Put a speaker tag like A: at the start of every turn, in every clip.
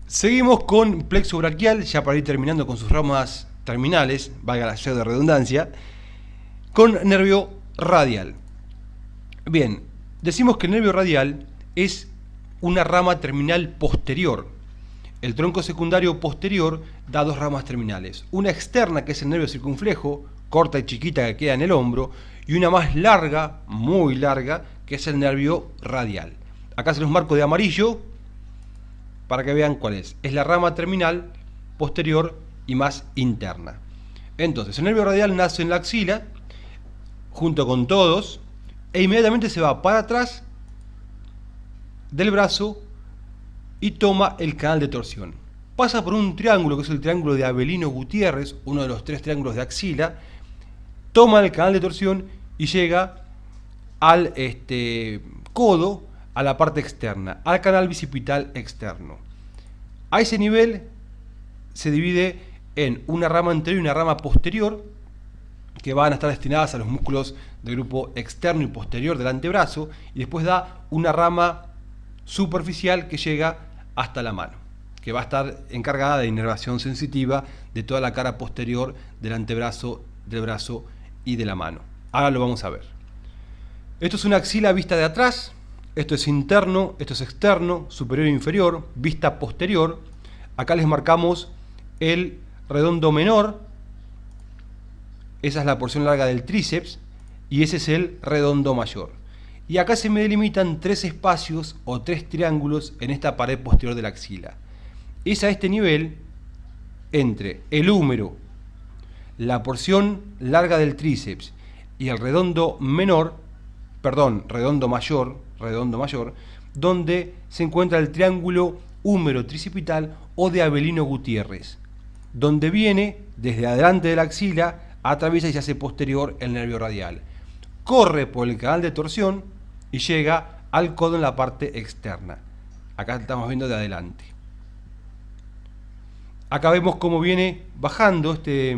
A: Seguimos con plexo braquial, ya para ir terminando con sus ramas terminales, valga la de redundancia, con nervio radial. Bien, decimos que el nervio radial es una rama terminal posterior. El tronco secundario posterior da dos ramas terminales. Una externa, que es el nervio circunflejo, corta y chiquita, que queda en el hombro, y una más larga, muy larga, que es el nervio radial. Acá se los marco de amarillo para que vean cuál es. Es la rama terminal posterior y más interna. Entonces, el nervio radial nace en la axila, junto con todos, e inmediatamente se va para atrás del brazo y toma el canal de torsión. Pasa por un triángulo, que es el triángulo de Avelino Gutiérrez, uno de los tres triángulos de axila, toma el canal de torsión y llega al codo, a la parte externa, al canal bicipital externo. A ese nivel se divide en una rama anterior y una rama posterior, que van a estar destinadas a los músculos del grupo externo y posterior del antebrazo, y después da una rama superficial que llega hasta la mano, que va a estar encargada de inervación sensitiva de toda la cara posterior del antebrazo, del brazo y de la mano. Ahora lo vamos a ver. Esto es una axila vista de atrás, esto es interno, esto es externo, superior e inferior, vista posterior. Acá les marcamos el redondo menor, esa es la porción larga del tríceps, y ese es el redondo mayor. Y acá se me delimitan tres espacios o tres triángulos en esta pared posterior de la axila. Es a este nivel, entre el húmero, la porción larga del tríceps y el redondo menor, redondo mayor, donde se encuentra el triángulo húmero tricipital o de Avelino Gutiérrez, donde viene desde adelante de la axila, atraviesa y se hace posterior el nervio radial. Corre por el canal de torsión y llega al codo en la parte externa. Acá estamos viendo de adelante. Acá vemos cómo viene bajando este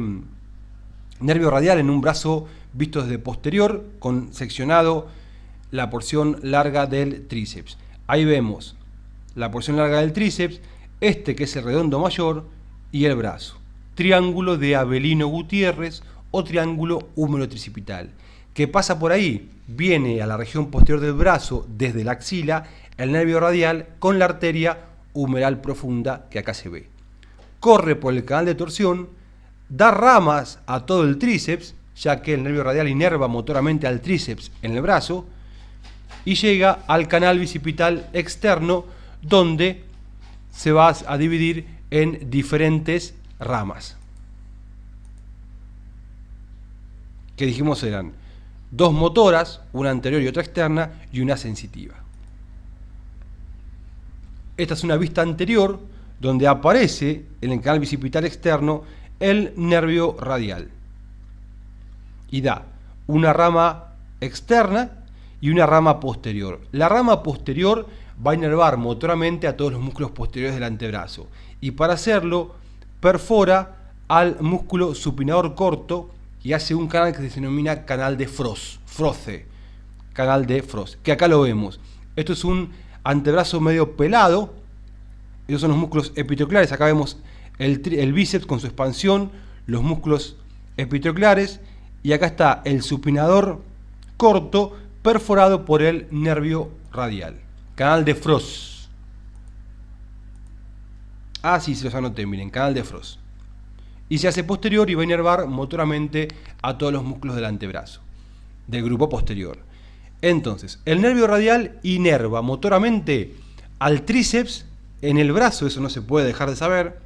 A: nervio radial en un brazo visto desde posterior, con seccionado la porción larga del tríceps. Ahí vemos la porción larga del tríceps, que es el redondo mayor, y el brazo. Triángulo de Avelino Gutiérrez o triángulo húmero tricipital. ¿Qué pasa por ahí? Viene a la región posterior del brazo, desde la axila, el nervio radial con la arteria humeral profunda que acá se ve. Corre por el canal de torsión, da ramas a todo el tríceps, ya que el nervio radial inerva motoramente al tríceps en el brazo, y llega al canal bicipital externo, donde se va a dividir en diferentes ramas, que dijimos eran dos motoras, una anterior y otra externa, y una sensitiva. Esta es una vista anterior, donde aparece en el canal bicipital externo el nervio radial, y da una rama externa y una rama posterior. La rama posterior va a inervar motoramente a todos los músculos posteriores del antebrazo, y para hacerlo perfora al músculo supinador corto y hace un canal que se denomina canal de Frost, canal de Frost, que acá lo vemos. Esto es un antebrazo medio pelado, esos son los músculos epitreculares. Acá vemos el bíceps con su expansión, los músculos epitreculares, y acá está el supinador corto perforado por el nervio radial, canal de Frost. Sí, se los anoté, miren, canal de Frost. Y se hace posterior y va a inervar motoramente a todos los músculos del antebrazo, del grupo posterior. Entonces, el nervio radial inerva motoramente al tríceps en el brazo, eso no se puede dejar de saber,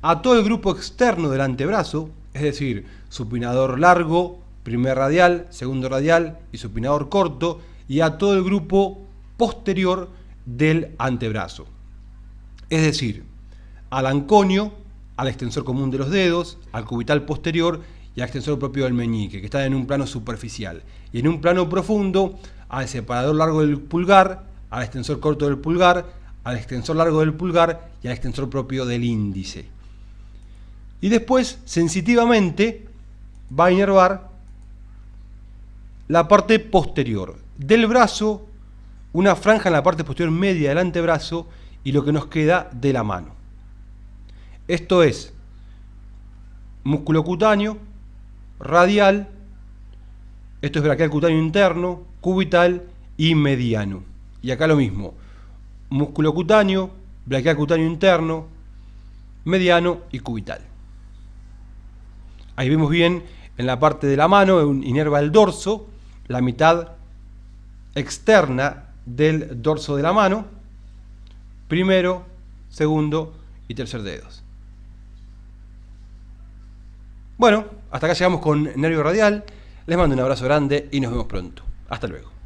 A: a todo el grupo externo del antebrazo, es decir, supinador largo, primer radial, segundo radial y supinador corto, y a todo el grupo posterior del antebrazo. Es decir, al anconio, al extensor común de los dedos, al cubital posterior y al extensor propio del meñique, que están en un plano superficial. Y en un plano profundo, al separador largo del pulgar, al extensor corto del pulgar, al extensor largo del pulgar y al extensor propio del índice. Y después, sensitivamente, va a inervar la parte posterior del brazo, una franja en la parte posterior media del antebrazo y lo que nos queda de la mano. Esto es músculo cutáneo, radial, esto es braquial cutáneo interno, cubital y mediano. Y acá lo mismo, músculo cutáneo, braquial cutáneo interno, mediano y cubital. Ahí vemos bien en la parte de la mano, inerva el dorso, la mitad externa del dorso de la mano, primero, segundo y tercer dedos. Bueno, hasta acá llegamos con nervio radial. Les mando un abrazo grande y nos vemos pronto. Hasta luego.